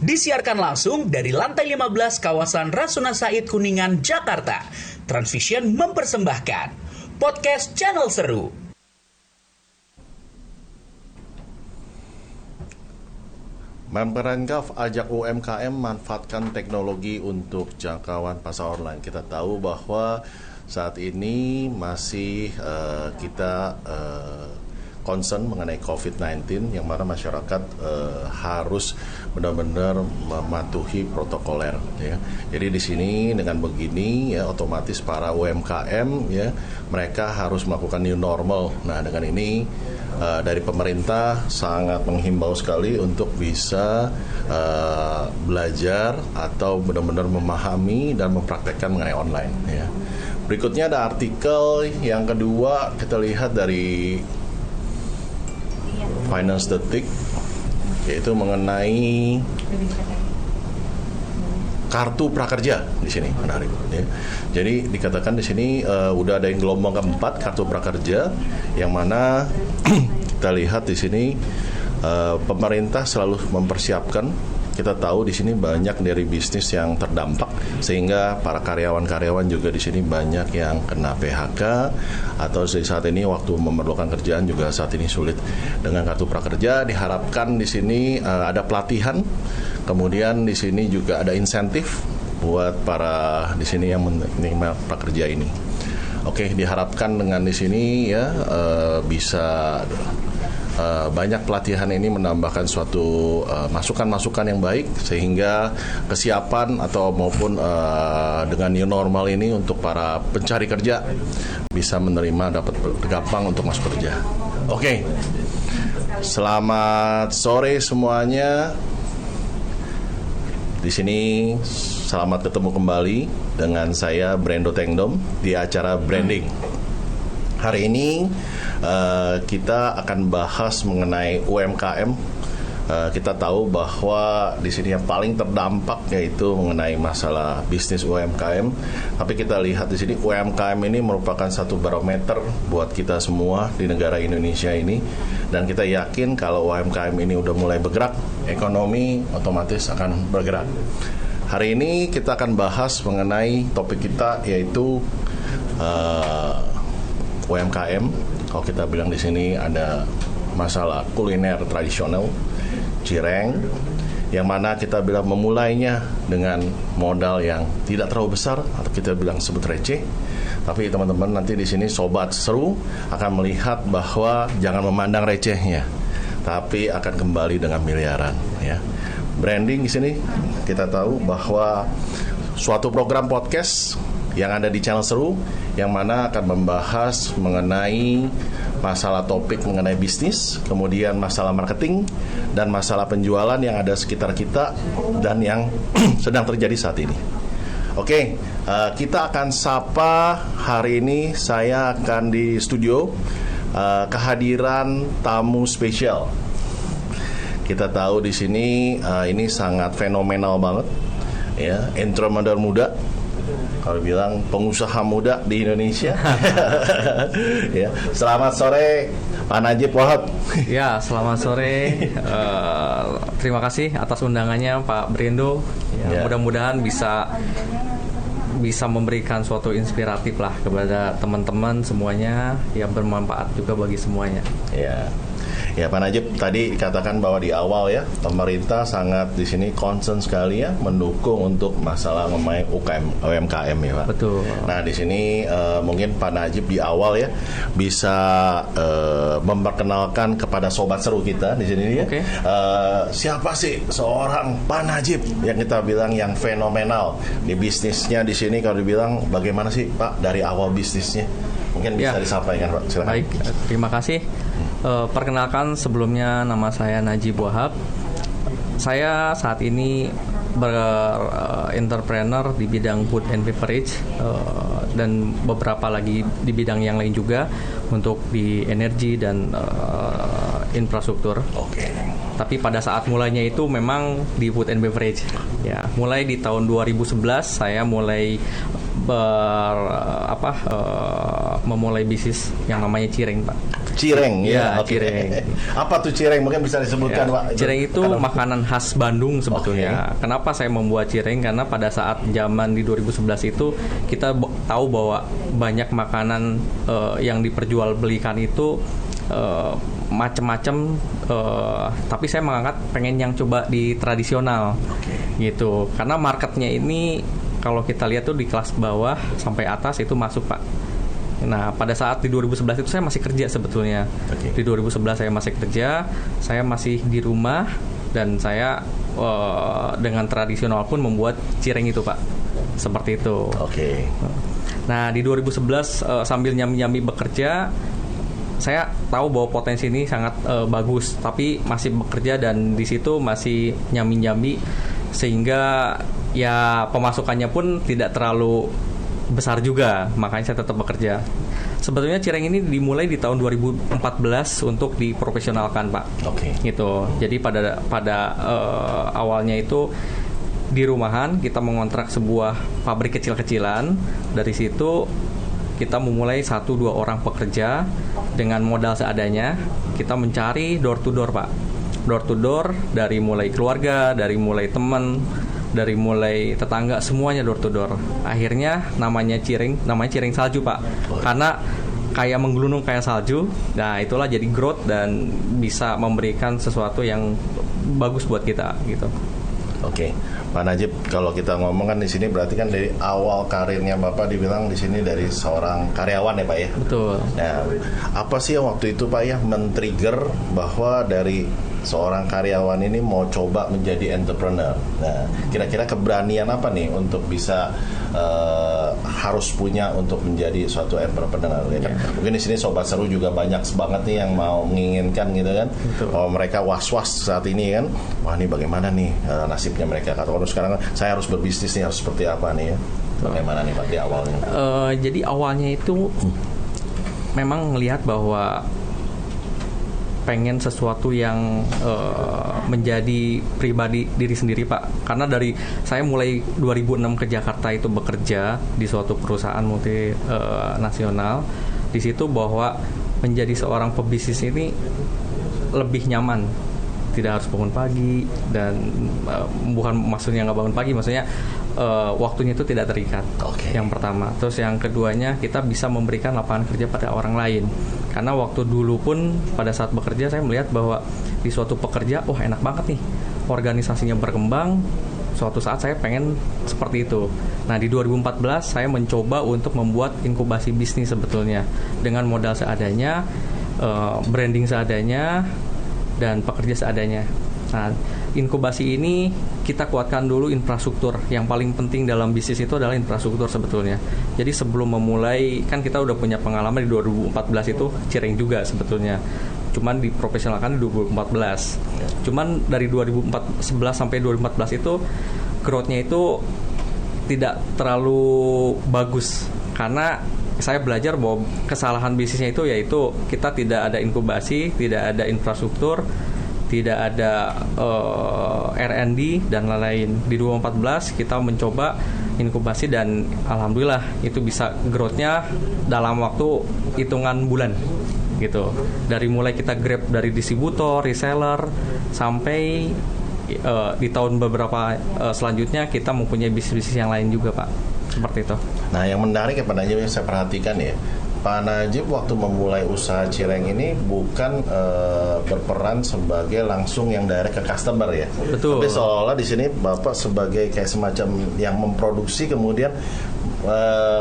Disiarkan langsung dari lantai 15 kawasan Rasuna Said Kuningan, Jakarta. Transvision mempersembahkan podcast Channel Seru. Memperenkaf ajak UMKM manfaatkan teknologi untuk jangkauan pasar online. Kita tahu bahwa saat ini masih kita concern mengenai COVID-19 yang mana masyarakat harus benar-benar mematuhi protokoler ya. Jadi di sini dengan begini ya otomatis para UMKM ya mereka harus melakukan new normal. Nah, dengan ini dari pemerintah sangat menghimbau sekali untuk bisa belajar atau benar-benar memahami dan mempraktekkan mengenai online ya. Berikutnya ada artikel yang kedua, kita lihat dari Finance Detik, yaitu mengenai kartu prakerja di sini, menarik. Ya. Jadi dikatakan di sini udah ada yang gelombang keempat kartu prakerja, yang mana kita lihat di sini pemerintah selalu mempersiapkan. Kita tahu di sini banyak dari bisnis yang terdampak, sehingga para karyawan-karyawan juga di sini banyak yang kena PHK atau saat ini waktu memerlukan kerjaan juga saat ini sulit. Dengan kartu prakerja diharapkan di sini ada pelatihan, kemudian di sini juga ada insentif buat para di sini yang menerima prakerja ini. Oke, diharapkan dengan di sini ya bisa banyak pelatihan ini menambahkan suatu masukan-masukan yang baik sehingga kesiapan atau maupun dengan new normal ini untuk para pencari kerja bisa menerima dapat gampang untuk masuk kerja. Oke. Selamat sore semuanya. Di sini selamat ketemu kembali dengan saya Brendo Tengdom di acara Branding. Hari ini kita akan bahas mengenai UMKM. Kita tahu bahwa di sini yang paling terdampak yaitu mengenai masalah bisnis UMKM. Tapi kita lihat di sini UMKM ini merupakan satu barometer buat kita semua di negara Indonesia ini. Dan kita yakin kalau UMKM ini udah mulai bergerak, ekonomi otomatis akan bergerak. Hari ini kita akan bahas mengenai topik kita yaitu UMKM. Kalau kita bilang di sini ada masalah kuliner tradisional, cireng, yang mana kita bilang memulainya dengan modal yang tidak terlalu besar atau kita bilang sebut receh. Tapi teman-teman nanti di sini Sobat Seru akan melihat bahwa jangan memandang recehnya, tapi akan kembali dengan miliaran ya. Branding di sini kita tahu bahwa suatu program podcast yang ada di Channel Seru yang mana akan membahas mengenai masalah topik mengenai bisnis, kemudian masalah marketing dan masalah penjualan yang ada sekitar kita dan yang sedang terjadi saat ini. Oke, kita akan sapa hari ini. Saya akan di studio kehadiran tamu spesial. Kita tahu di sini ini sangat fenomenal banget ya, entrepreneur muda. Kalau bilang pengusaha muda di Indonesia. Ya, selamat sore Pak Najib Wahab. Ya, selamat sore. Terima kasih atas undangannya Pak Brendo. Ya. Mudah-mudahan bisa memberikan suatu inspiratif lah kepada teman-teman semuanya yang bermanfaat juga bagi semuanya. Ya Pak Najib, tadi dikatakan bahwa di awal ya pemerintah sangat di sini concern sekali ya mendukung untuk masalah mengenai UMKM ya Pak. Betul. Nah di sini mungkin Pak Najib di awal ya bisa memperkenalkan kepada Sobat Seru kita di sini ya. Okay. Siapa sih seorang Pak Najib yang kita bilang yang fenomenal di bisnisnya di sini? Kalau dibilang bagaimana sih Pak dari awal bisnisnya? Mungkin bisa disampaikan Pak. Silakan. Baik, terima kasih. Perkenalkan sebelumnya nama saya Najib Wahab. Saya saat ini entrepreneur di bidang food and beverage dan beberapa lagi di bidang yang lain juga untuk di energi dan infrastruktur. Oke. Tapi pada saat mulainya itu memang di food and beverage. Ya, mulai di tahun 2011 saya mulai memulai bisnis yang namanya cireng, Pak. Cireng Ya, oke. cireng. Apa tuh cireng? Mungkin bisa disebutkan, Ya, Pak. cireng itu makanan khas Bandung sebetulnya. Oke. Kenapa saya membuat cireng? Karena pada saat zaman di 2011 itu kita tahu bahwa banyak makanan yang diperjualbelikan itu macam-macam, tapi saya mengangkat pengen yang coba di tradisional, gitu. Karena marketnya ini kalau kita lihat tuh di kelas bawah sampai atas itu masuk, Pak. Nah, pada saat di 2011 itu saya masih kerja sebetulnya. Di 2011 saya masih kerja, saya masih di rumah, dan saya dengan tradisional pun membuat cireng itu, Pak. Seperti itu. Oke. Nah, di 2011 sambil nyambi-nyambi bekerja, saya tahu bahwa potensi ini sangat bagus, tapi masih bekerja dan di situ masih nyambi-nyambi, sehingga ya pemasukannya pun tidak terlalu besar juga, makanya saya tetap bekerja. Sebetulnya cireng ini dimulai di tahun 2014 untuk diprofesionalkan, Pak. Oke. Gitu. Jadi pada awalnya itu di rumahan kita mengontrak sebuah pabrik kecil-kecilan. Dari situ kita memulai 1-2 orang pekerja dengan modal seadanya. Kita mencari door to door, Pak. Door to door dari mulai keluarga, dari mulai teman, dari mulai tetangga, semuanya door to door. Akhirnya namanya cireng salju, Pak. Karena kayak menggelundung kayak salju. Nah, itulah jadi growth dan bisa memberikan sesuatu yang bagus buat kita gitu. Oke, Pak Najib, kalau kita ngomong kan di sini berarti kan dari awal karirnya Bapak dibilang di sini dari seorang karyawan ya, Pak ya. Betul. Nah, apa sih yang waktu itu Pak ya men-trigger bahwa dari seorang karyawan ini mau coba menjadi entrepreneur? Nah, kira-kira keberanian apa nih untuk bisa harus punya untuk menjadi suatu entrepreneur ya kan? Mungkin di sini Sobat Seru juga banyak banget nih yang mau menginginkan gitu kan. Oh, mereka was-was saat ini kan. Wah, ini bagaimana nih nasibnya mereka? Kalau sekarang saya harus berbisnis nih, harus seperti apa nih ya? Bagaimana nih Pak di awalnya? Jadi awalnya itu memang melihat bahwa pengen sesuatu yang menjadi pribadi diri sendiri, Pak. Karena dari saya mulai 2006 ke Jakarta itu bekerja di suatu perusahaan multinasional. Di situ bahwa menjadi seorang pebisnis ini lebih nyaman. Tidak harus bangun pagi dan bukan maksudnya nggak bangun pagi, maksudnya waktunya itu tidak terikat. Yang pertama. Terus yang keduanya kita bisa memberikan lapangan kerja pada orang lain. Karena waktu dulu pun pada saat bekerja saya melihat bahwa di suatu pekerja, enak banget nih, organisasinya berkembang. Suatu saat saya pengen seperti itu. Nah, di 2014 saya mencoba untuk membuat inkubasi bisnis sebetulnya dengan modal seadanya, branding seadanya, dan pekerja seadanya. Nah, inkubasi ini kita kuatkan dulu infrastruktur. Yang paling penting dalam bisnis itu adalah infrastruktur sebetulnya. Jadi sebelum memulai, kan kita udah punya pengalaman di 2014 itu cireng juga sebetulnya. Cuman diprofesionalkan di 2014. Cuman dari 2011 sampai 2014 itu growth-nya itu tidak terlalu bagus. Karena saya belajar bahwa kesalahan bisnisnya itu yaitu kita tidak ada inkubasi, tidak ada infrastruktur, tidak ada R&D dan lain-lain. Di 2014 kita mencoba inkubasi dan alhamdulillah itu bisa growth-nya dalam waktu hitungan bulan gitu. Dari mulai kita grab dari distributor, reseller sampai di tahun beberapa selanjutnya kita mempunyai bisnis yang lain juga, Pak. Seperti itu. Nah, yang menarik ya Pak Najib yang saya perhatikan ya, Pak Najib waktu memulai usaha cireng ini bukan berperan sebagai langsung yang direct ke customer ya. Betul. Tapi seolah di sini Bapak sebagai kayak semacam yang memproduksi kemudian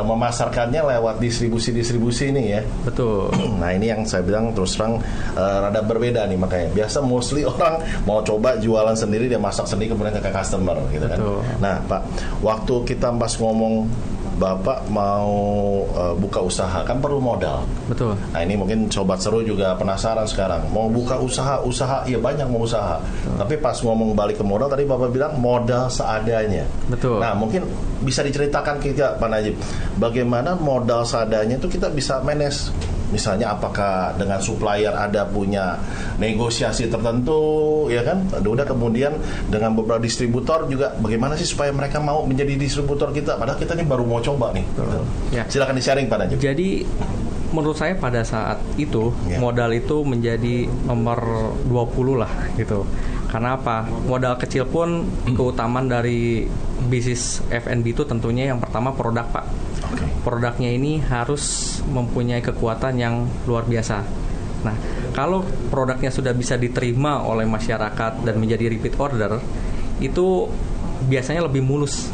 memasarkannya lewat distribusi ini ya. Betul. Nah, ini yang saya bilang terus terang rada berbeda nih, makanya biasa mostly orang mau coba jualan sendiri, dia masak sendiri kemudian ke customer gitu kan. Betul. Nah, Pak, waktu kita pas ngomong Bapak mau buka usaha kan perlu modal. Betul. Nah, ini mungkin Sobat Seru juga penasaran sekarang. Mau buka usaha, ya banyak mau usaha. Tapi pas ngomong balik ke modal, tadi Bapak bilang modal seadanya. Betul. Nah, mungkin bisa diceritakan kita, Pak Najib, bagaimana modal seadanya itu kita bisa manage misalnya apakah dengan supplier ada punya negosiasi tertentu, ya kan? Udah kemudian dengan beberapa distributor juga bagaimana sih supaya mereka mau menjadi distributor kita? Padahal kita ini baru mau coba nih. Gitu. Ya. Silakan di-sharing Pak Najib. Jadi menurut saya pada saat itu modal itu menjadi nomor 20 lah gitu. Karena apa? Modal kecil pun keutamaan dari bisnis F&B itu tentunya yang pertama produk, Pak. Produknya ini harus mempunyai kekuatan yang luar biasa. Nah, kalau produknya sudah bisa diterima oleh masyarakat dan menjadi repeat order, itu biasanya lebih mulus.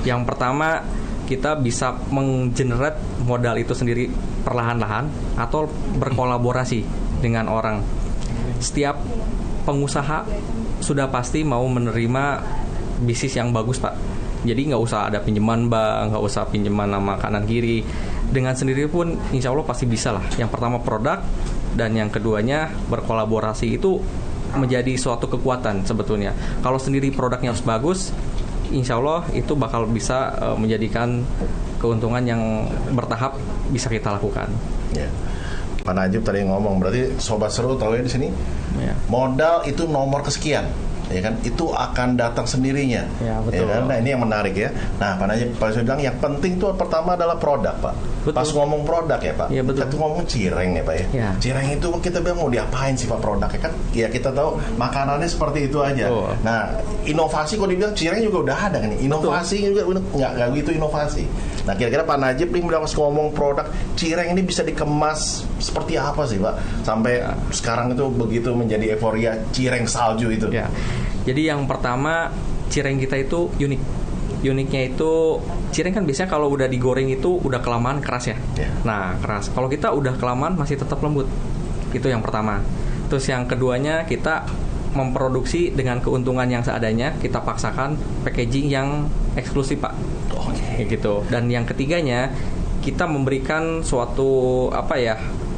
Yang pertama, kita bisa menggenerate modal itu sendiri perlahan-lahan atau berkolaborasi dengan orang. Setiap pengusaha sudah pasti mau menerima bisnis yang bagus, Pak. Jadi nggak usah ada pinjaman bank, nggak usah pinjaman nama kanan kiri. Dengan sendiri pun insya Allah pasti bisa lah. Yang pertama produk, dan yang keduanya berkolaborasi itu menjadi suatu kekuatan sebetulnya. Kalau sendiri produknya harus bagus, insya Allah itu bakal bisa menjadikan keuntungan yang bertahap bisa kita lakukan. Ya. Pak Najib tadi ngomong, berarti Sobat Seru tahu ya di sini, modal itu nomor kesekian, ya kan? Itu akan datang sendirinya. Ya, betul. Ya kan? Nah, ini yang menarik ya. Nah, Pak Najib, Pak Najib bilang yang penting tuh pertama adalah produk, Pak. Betul. Pas ngomong produk ya, Pak. Ya, betul. Kita tuh ngomong cireng ya, Pak ya. Ya. Cireng itu kita bilang mau diapain sih Pak produknya kan? Ya kita tahu makanannya seperti itu aja. Oh. Nah, inovasi kalau dibilang cireng juga udah ada kan? Inovasi juga nggak gitu inovasi. Nah, kira-kira Pak Najib nih bilang pas ngomong produk cireng ini bisa dikemas seperti apa sih, Pak? Sampai sekarang itu begitu menjadi euforia cireng salju itu. Ya. Jadi yang pertama, cireng kita itu unik. Uniknya itu cireng kan biasanya kalau udah digoreng itu udah kelamaan keras ya. Nah, keras. Kalau kita udah kelamaan masih tetap lembut. Itu yang pertama. Terus yang keduanya, kita memproduksi dengan keuntungan yang seadanya, kita paksakan packaging yang eksklusif, Pak. Gitu. Dan yang ketiganya, kita memberikan suatu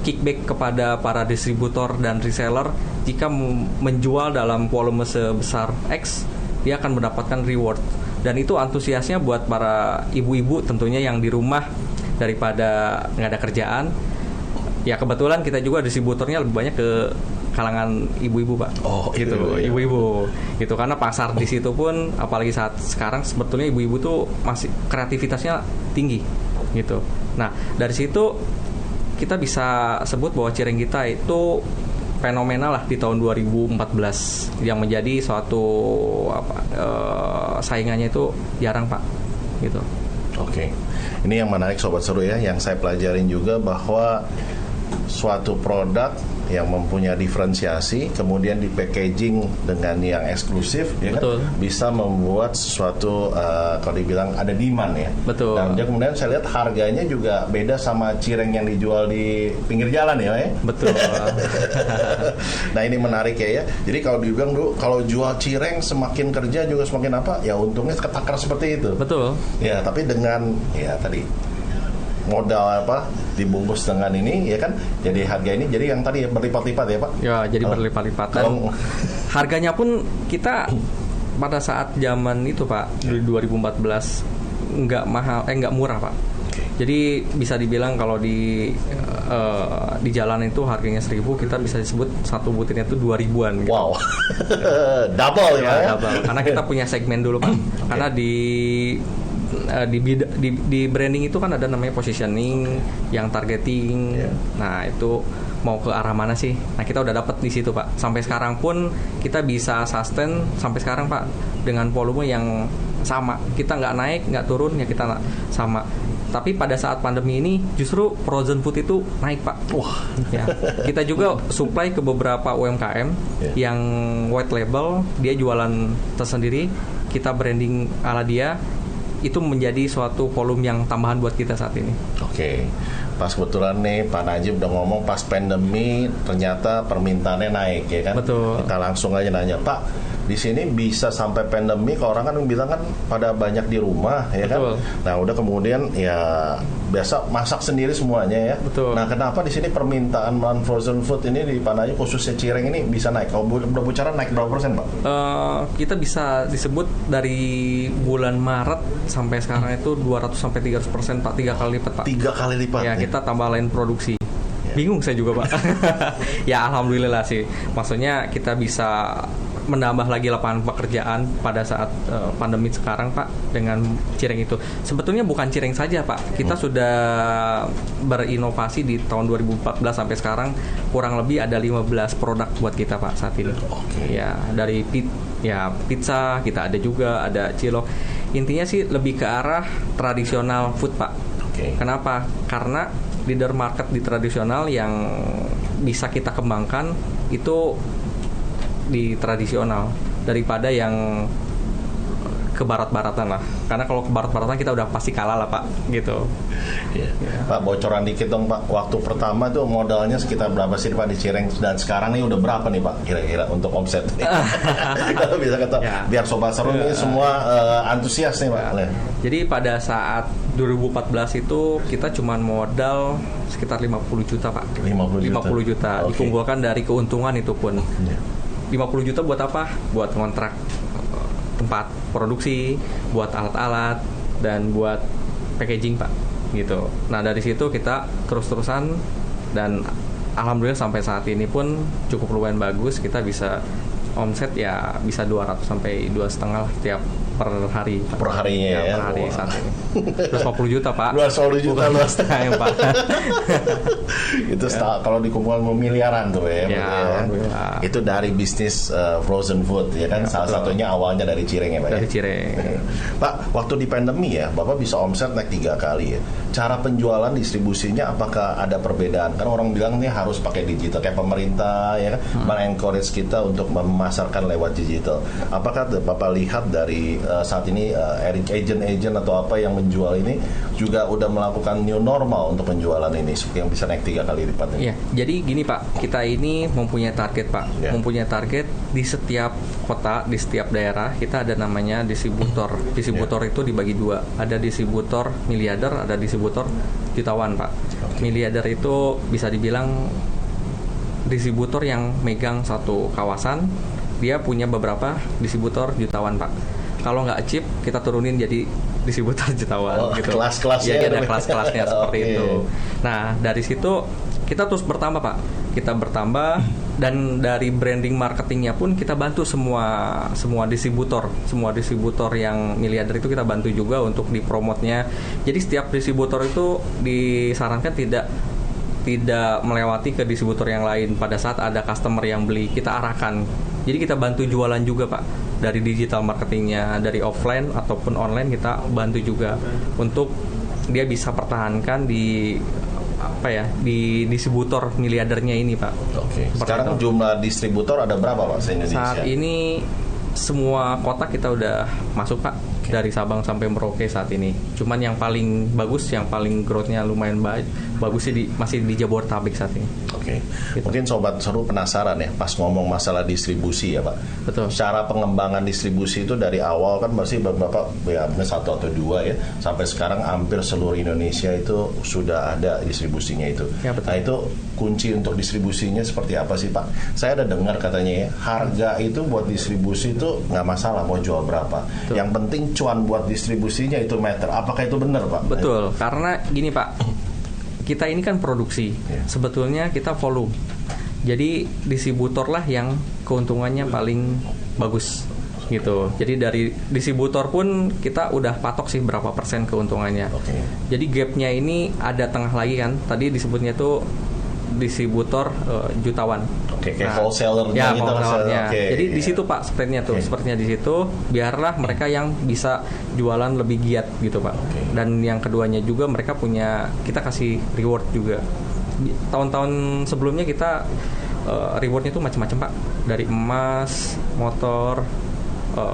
kickback kepada para distributor dan reseller. Jika menjual dalam volume sebesar X, dia akan mendapatkan reward. Dan itu antusiasnya buat para ibu-ibu tentunya yang di rumah daripada nggak ada kerjaan. Ya kebetulan kita juga distributornya lebih banyak ke kalangan ibu-ibu, Pak. Oh, gitu, ibu-ibu. Gitu, karena pasar di situ pun apalagi saat sekarang sebetulnya ibu-ibu tuh masih kreativitasnya tinggi gitu. Nah, dari situ kita bisa sebut bahwa cireng kita itu fenomenal lah di tahun 2014 yang menjadi suatu saingannya itu jarang, Pak. Gitu. Oke. Ini yang menarik Sobat Seru ya, yang saya pelajarin juga bahwa suatu produk yang mempunyai diferensiasi kemudian di packaging dengan yang eksklusif ya kan, bisa membuat sesuatu kalau dibilang ada demand ya. Betul. Dan kemudian saya lihat harganya juga beda sama cireng yang dijual di pinggir jalan ya. Betul. Nah, ini menarik ya. Jadi kalau dibilang dulu kalau jual cireng semakin kerja juga semakin apa? Ya untungnya ketakar seperti itu. Betul. Ya, tapi dengan ya tadi modal dibungkus dengan ini ya kan, jadi harga ini jadi yang tadi berlipat-lipat ya Pak. Ya, jadi berlipat-lipat. Dan harganya pun kita pada saat zaman itu Pak, di 2014 nggak mahal, nggak murah Pak. Jadi bisa dibilang kalau di jalan itu harganya 1.000, kita bisa disebut satu butirnya itu 2.000-an gitu. Wow. Double ya. Double. Karena kita punya segmen dulu Pak. Karena di branding itu kan ada namanya positioning, yang targeting. Nah, itu mau ke arah mana sih? Nah, kita udah dapat di situ, Pak. Sampai sekarang pun kita bisa sustain sampai sekarang, Pak, dengan volume yang sama. Kita nggak naik, nggak turun, ya kita sama. Tapi pada saat pandemi ini justru frozen food itu naik, Pak. Wah, ya. Kita juga supply ke beberapa UMKM yang white label, dia jualan tersendiri, kita branding ala dia. Itu menjadi suatu volume yang tambahan buat kita saat ini. Oke. Pas kebetulan nih Pak Najib udah ngomong pas pandemi ternyata permintaannya naik ya kan. Betul. Kita langsung aja nanya, Pak, di sini bisa sampai pandemi, kalau orang kan bilang kan pada banyak di rumah ya kan. Betul. Nah, udah kemudian ya biasa masak sendiri semuanya ya. Betul. Nah, kenapa di sini permintaan frozen food ini di Pak Najib khususnya cireng ini bisa naik? Kalau udah bicara naik berapa persen, Pak? Kita bisa disebut dari bulan Maret sampai sekarang itu 200-300% Pak, 3 kali lipat Pak. 3 kali lipat. Ya, kita tambah lain produksi. Bingung saya juga Pak. Ya alhamdulillah sih. Maksudnya kita bisa menambah lagi lapangan pekerjaan pada saat pandemi sekarang Pak dengan Cireng itu. Sebetulnya bukan Cireng saja Pak. Kita sudah berinovasi di tahun 2014 sampai sekarang kurang lebih ada 15 produk buat kita Pak saat ini. Ya dari pizza kita ada juga, ada cilok. Intinya sih lebih ke arah tradisional food Pak. Kenapa? Karena leader market di tradisional yang bisa kita kembangkan itu di tradisional daripada yang ke barat-baratan lah. Karena kalau ke barat-baratan kita udah pasti kalah lah Pak, gitu. Pak, bocoran dikit dong Pak. Waktu pertama tuh modalnya sekitar berapa sih Pak di Cireng, dan sekarang nih udah berapa nih Pak kira-kira untuk omset? Kalau bisa kata biar sobat seru ini semua antusias nih Pak. Jadi pada saat 2014 itu kita cuma modal sekitar 50 juta Pak. 50 juta. Dikumpulkan dari keuntungan itu pun. 50 juta buat apa? Buat kontrak tempat produksi, buat alat-alat, dan buat packaging Pak, gitu. Nah dari situ kita terus-terusan, dan alhamdulillah sampai saat ini pun cukup lumayan bagus. Kita bisa omset ya bisa 200 sampai 2,5 tiap per hari. Per harinya ya. Per hari saat ini. 250 juta Pak. 250 juta loh. Setengah Pak. Itu kalau dikumpulkan miliaran tuh ya. Itu dari bisnis frozen food ya kan. Salah satunya awalnya dari Cireng ya Pak. Dari Cireng. Pak, waktu di pandemi ya, Bapak bisa omset naik 3 kali ya. Cara penjualan distribusinya apakah ada perbedaan? Kan orang bilang nih harus pakai digital, kayak pemerintah ya kan, mengencourage kita untuk memasarkan lewat digital. Apakah Bapak lihat dari saat ini agent-agent atau apa yang menjual ini juga udah melakukan new normal untuk penjualan ini yang bisa naik 3 kali lipat ini? Iya, jadi gini Pak, kita ini mempunyai target Pak, mempunyai target di setiap kota, di setiap daerah kita ada namanya distributor. Distributor itu dibagi 2, ada distributor miliarder, ada distributor jutawan Pak. Miliarder itu bisa dibilang distributor yang megang satu kawasan, dia punya beberapa distributor jutawan Pak. Kalau nggak achieve, kita turunin jadi distributor jutawan gitu. Kelas-kelasnya. Jadi ada kelas-kelasnya seperti itu. Nah dari situ kita terus bertambah Pak. Kita bertambah, dan dari branding marketingnya pun kita bantu semua distributor yang miliarder itu kita bantu juga untuk dipromotnya. Jadi setiap distributor itu disarankan tidak melewati ke distributor yang lain. Pada saat ada customer yang beli, kita arahkan. Jadi kita bantu jualan juga Pak, dari digital marketingnya, dari offline ataupun online kita bantu juga untuk dia bisa pertahankan di distributor miliardernya ini Pak. Sekarang jumlah distributor ada berapa Pak se-Indonesia? Saat ini semua kota kita udah masuk Pak, dari Sabang sampai Merauke saat ini. Cuman yang paling bagus, yang paling growth-nya lumayan bagus sih masih di Jabodetabek saat ini. Gitu. Mungkin sobat seru penasaran ya, pas ngomong masalah distribusi ya Pak. Betul. Cara pengembangan distribusi itu dari awal kan masih Bapak ya mungkin 1 atau 2 ya, sampai sekarang hampir seluruh Indonesia itu sudah ada distribusinya itu. Ya, betul. Nah itu kunci untuk distribusinya seperti apa sih Pak? Saya ada dengar katanya ya, harga itu buat distribusi itu nggak masalah mau jual berapa. Betul. Yang penting cuan buat distribusinya itu matter. Apakah itu benar Pak? Betul, karena gini Pak, kita ini kan produksi, sebetulnya kita volume. Jadi distributor lah yang keuntungannya paling bagus gitu. Jadi dari distributor pun kita udah patok sih berapa persen keuntungannya. Jadi gapnya ini ada tengah lagi kan. Tadi disebutnya tuh distributor jutawan. Kayak wholesalernya gitu. Jadi di situ Pak spreadnya tuh, sepertinya di situ. Biarlah mereka yang bisa jualan lebih giat gitu Pak. Dan yang keduanya juga mereka kita kasih reward juga. Tahun-tahun sebelumnya kita rewardnya tuh macam-macam Pak. Dari emas, motor,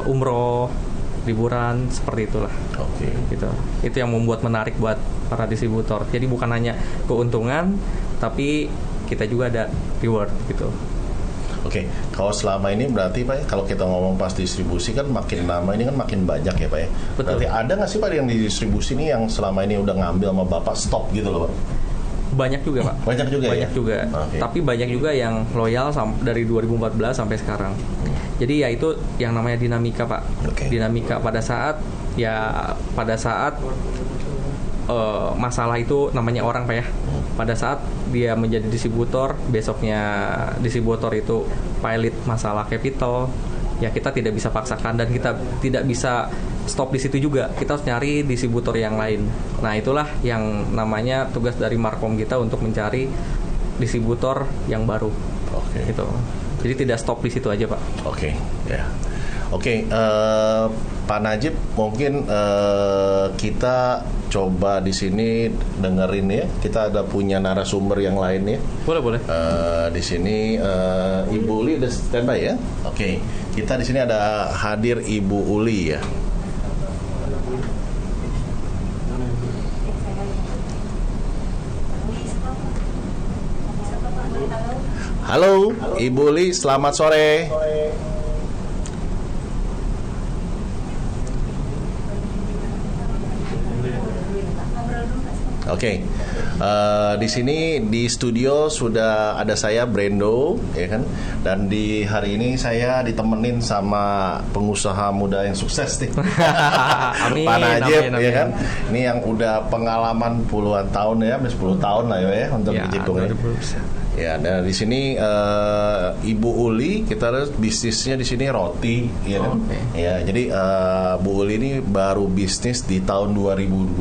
umroh, liburan, seperti itulah. Gitu. Itu yang membuat menarik buat para distributor. Jadi bukan hanya keuntungan, tapi kita juga ada reward gitu. Kalau selama ini berarti Pak, kalau kita ngomong pas distribusi kan makin lama ini kan makin banyak ya Pak ya. Betul. Berarti ada nggak sih Pak yang di distribusi ini yang selama ini udah ngambil sama Bapak stop gitu loh Pak? Banyak juga Pak. Banyak juga. Tapi banyak juga yang loyal dari 2014 sampai sekarang. Jadi ya itu yang namanya dinamika Pak. Dinamika pada saat masalah itu namanya orang Pak ya. pada saat dia menjadi distributor, besoknya distributor itu pilot masalah capital, ya kita tidak bisa paksakan dan kita tidak bisa stop di situ juga. Kita harus nyari distributor yang lain. Nah, itulah yang namanya tugas dari Markom kita untuk mencari distributor yang baru. Oke. Gitu. Jadi tidak stop di situ aja, Pak. Oke, ya. Oke, Pak Najib, mungkin kita coba di sini dengerin ya. Kita ada punya narasumber yang lain ya. Boleh. Di sini Ibu Uli udah standby ya. Oke, kita di sini ada hadir Ibu Uli ya. Halo, Ibu Uli, selamat sore. Oke, di sini di studio sudah ada saya Brendo, ya kan? Dan di hari ini saya ditemenin sama pengusaha muda yang sukses nih, Amin, Pak Najib, amin. ya kan? Ini yang udah pengalaman puluhan tahun ya, 10 tahun lah ya untuk Ya, Citung ya. Ya, dan di sini Ibu Uli, kita lihat bisnisnya di sini roti, ya kan? Oke. Ya, jadi Bu Uli ini baru bisnis di tahun 2020.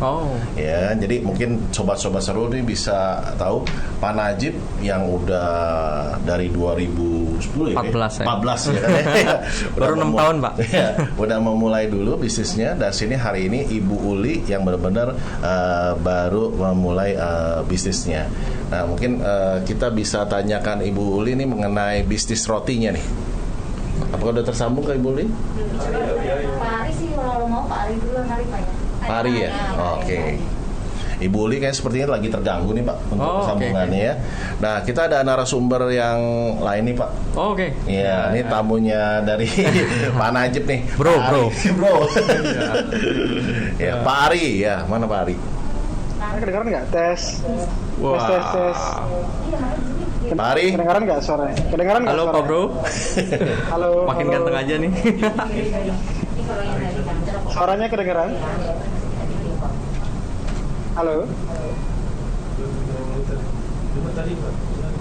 Oh. Ya, jadi mungkin sobat-sobat seru ini bisa tahu Pak Najib yang udah dari 2010 ya, 14 ya. 14 ya kan ya. Baru 6 tahun, Pak. Ya, udah memulai dulu bisnisnya, dan sini hari ini Ibu Uli yang benar-benar baru memulai bisnisnya. Nah, mungkin kita bisa tanyakan Ibu Uli ini mengenai bisnis rotinya nih. Apakah udah tersambung ke Ibu Uli? Pak Ari sih kalau mau Pak Ari dulu kali Pak ya. Pak Ari ya? Oke. Ibu Uli kayak sepertinya lagi terganggu nih Pak untuk sambungannya ya. Nah, kita ada narasumber yang lain nih Pak. Oh, oke. Iya, ini tamunya dari Pak Najib nih. Bro. Bro. Ya, Pak Ari ya, mana Pak Ari? Kedengaran nggak? Tes. Wah. Tes. Pak Ari. Kedengaran nggak suaranya? Kedengaran nggak Halo, suaranya? Pak Bro. Halo. Makin halo. ganteng aja nih. Suaranya kedengaran? Halo.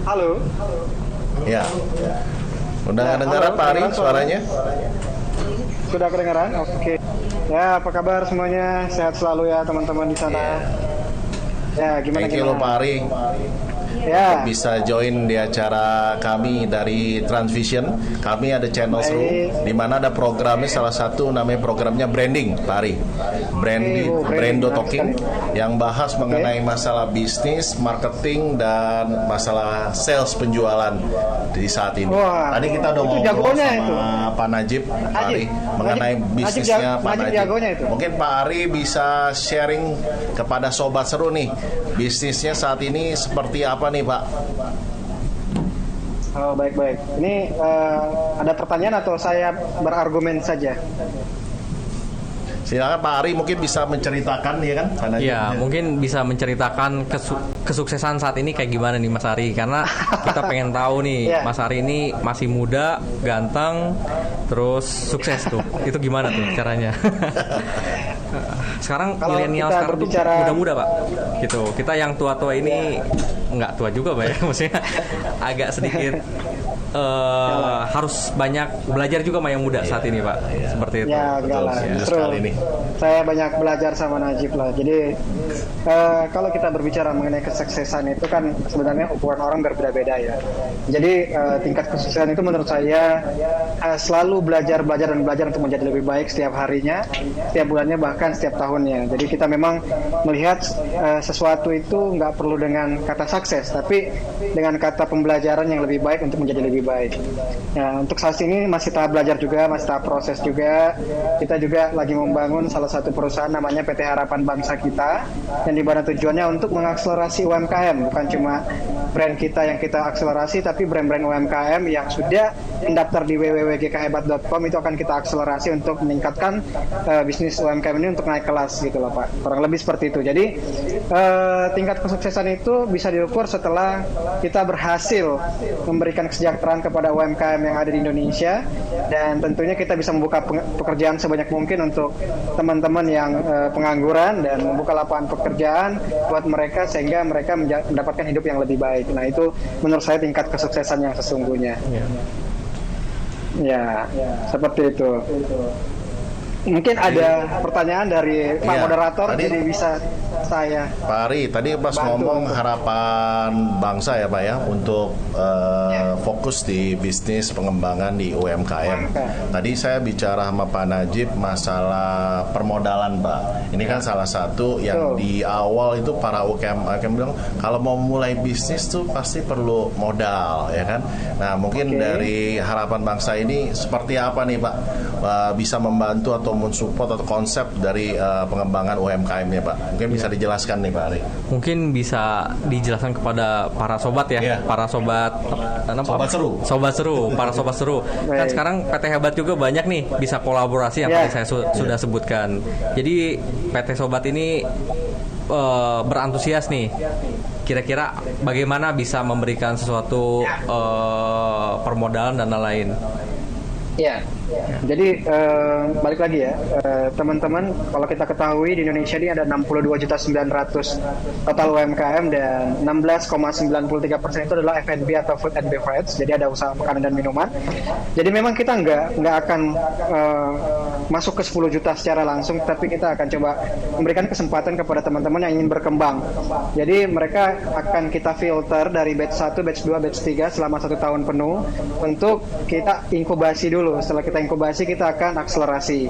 Halo. Ya. Udah Ya, kedengaran halo, Pak Ari kedengaran suaranya? Sudah kedengaran? Oke. Ya, apa kabar semuanya? Sehat selalu ya teman-teman di sana. Ya, gimana Thank you loh Pak Ari. Ya. Bisa join di acara kami dari Transvision. Kami ada channel seru di mana ada programnya, salah satu namanya programnya branding, Pak Ari. Brando branding. Talking yang bahas mengenai masalah bisnis, marketing, dan masalah sales penjualan di saat ini. Wah, Tadi kita udah itu ngobrol jagonya sama itu. Pak Najib, Pak Ari, mengenai bisnisnya Pak Najib jagonya itu. Mungkin Pak Ari bisa sharing kepada sobat seru nih, bisnisnya saat ini seperti apa nih Pak? Oh, baik. Ini ada pertanyaan atau saya berargumen saja? Silakan Pak Ari mungkin bisa menceritakan ya kan? Ya, mungkin bisa menceritakan kesuksesan saat ini kayak gimana nih Mas Ari, karena kita pengen tahu nih Ya. Mas Ari ini masih muda, ganteng, terus sukses tuh. Itu gimana tuh caranya? Sekarang Kalau milenial kita sekarang berbicara- tuh muda-muda Pak. Gitu. Kita yang tua-tua ini nggak tua juga Pak ya, maksudnya agak sedikit harus banyak belajar juga sama yang muda saat ini Pak. Seperti itu. Ya, enggak lah. Betul Justru sekali nih. saya banyak belajar sama Najib lah. Jadi kalau kita berbicara mengenai kesuksesan itu kan sebenarnya ukuran orang berbeda-beda ya. Jadi tingkat kesuksesan itu menurut saya selalu belajar untuk menjadi lebih baik setiap harinya, setiap bulannya, bahkan setiap tahunnya. Jadi kita memang melihat sesuatu itu nggak perlu dengan kata sukses, tapi dengan kata pembelajaran yang lebih baik untuk menjadi lebih baik. Ya, untuk saat ini masih tahap belajar juga, masih tahap proses juga. Kita juga lagi membangun salah satu perusahaan namanya PT Harapan Bangsa Kita, yang dimana tujuannya untuk mengakselerasi UMKM, bukan cuma brand kita yang kita akselerasi, tapi brand-brand UMKM yang sudah mendaftar di www.gkhebat.com itu akan kita akselerasi untuk meningkatkan bisnis UMKM ini untuk naik kelas gitu loh Pak. Kurang lebih seperti itu. Jadi tingkat kesuksesan itu bisa diukur setelah kita berhasil memberikan kesejahteraan peran kepada UMKM yang ada di Indonesia, dan tentunya kita bisa membuka pekerjaan sebanyak mungkin untuk teman-teman yang pengangguran dan membuka lapangan pekerjaan buat mereka sehingga mereka mendapatkan hidup yang lebih baik. Nah, itu menurut saya tingkat kesuksesan yang sesungguhnya. Ya, seperti itu. Mungkin ada pertanyaan dari Pak Moderator, tadi, jadi bisa saya. Pak Ari, tadi pas ngomong harapan bangsa ya Pak ya untuk fokus di bisnis pengembangan di UMKM. Tadi saya bicara sama Pak Najib masalah permodalan Pak. Ini kan salah satu yang di awal itu para UMKM bilang kalau mau mulai bisnis tuh pasti perlu modal ya kan. Nah mungkin dari harapan bangsa ini seperti apa nih Pak, bisa membantu atau mensupport atau konsep dari pengembangan UMKM-nya Pak? Mungkin bisa dijelaskan nih Pak Ari. Mungkin bisa dijelaskan kepada para sobat ya, para sobat Sobat Seru, para sobat seru. Kan sekarang PT Hebat juga banyak nih bisa kolaborasi yang tadi saya sudah sebutkan. Jadi PT Sobat ini berantusias nih. Kira-kira bagaimana bisa memberikan sesuatu permodalan dan lain-lain. Ya, jadi balik lagi ya, teman-teman, kalau kita ketahui di Indonesia ini ada 62.900.000 total UMKM dan 16,93% itu adalah F&B atau food and beverage, jadi ada usaha makanan dan minuman. Jadi memang kita nggak akan masuk ke 10 juta secara langsung, tapi kita akan coba memberikan kesempatan kepada teman-teman yang ingin berkembang. Jadi mereka akan kita filter dari batch 1, batch 2, batch 3 selama 1 tahun penuh untuk kita inkubasi dulu. Setelah kita inkubasi, kita akan akselerasi.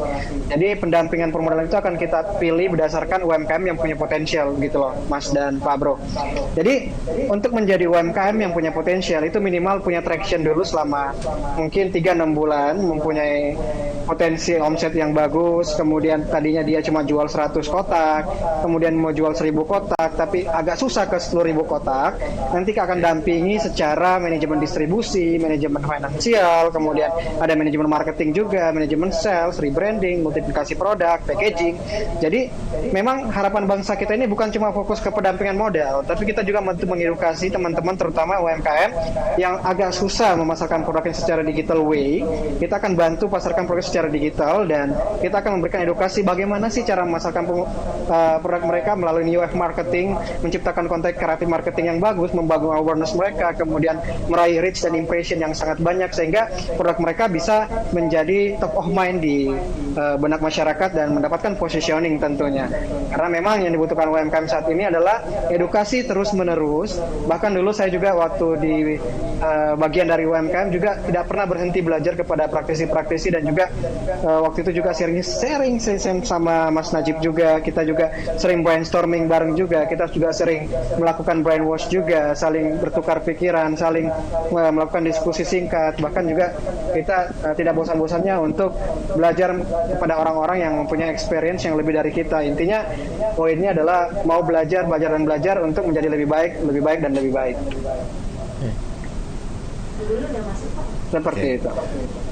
Jadi pendampingan permodalan itu akan kita pilih berdasarkan UMKM yang punya potensial gitu loh, Mas dan Pak Bro. Jadi untuk menjadi UMKM yang punya potensial itu minimal punya traction dulu selama mungkin 3-6 bulan, mempunyai potensi omset yang bagus, kemudian tadinya dia cuma jual 100 kotak, kemudian mau jual 1000 kotak, tapi agak susah ke 10.000 kotak, nanti akan dampingi secara manajemen distribusi, manajemen finansial, kemudian ada manajemen marketing juga, manajemen sales, rebranding, multiplikasi produk, packaging. Jadi memang harapan bangsa kita ini bukan cuma fokus ke pendampingan modal, tapi kita juga membantu mengedukasi teman-teman terutama UMKM yang agak susah memasarkan produknya secara digital way. Kita akan bantu pasarkan produk secara digital dan kita akan memberikan edukasi bagaimana sih cara memasarkan produk mereka melalui new wave marketing, menciptakan konten kreatif marketing yang bagus, membangun awareness mereka, kemudian meraih reach dan impression yang sangat banyak sehingga produk mereka bisa menjadi top of mind di benak masyarakat dan mendapatkan positioning tentunya. Karena memang yang dibutuhkan UMKM saat ini adalah edukasi terus-menerus. Bahkan dulu saya juga waktu di bagian dari UMKM juga tidak pernah berhenti belajar kepada praktisi-praktisi dan juga waktu itu juga sharing sama Mas Najib juga. Kita juga sering brainstorming bareng juga. Kita juga sering melakukan brainwash juga, saling bertukar pikiran, saling melakukan diskusi singkat. Bahkan juga kita tidak bosan-bosannya untuk belajar kepada orang-orang yang mempunyai experience yang lebih dari kita. Intinya poinnya adalah mau belajar dan belajar untuk menjadi lebih baik dan lebih baik. Seperti itu.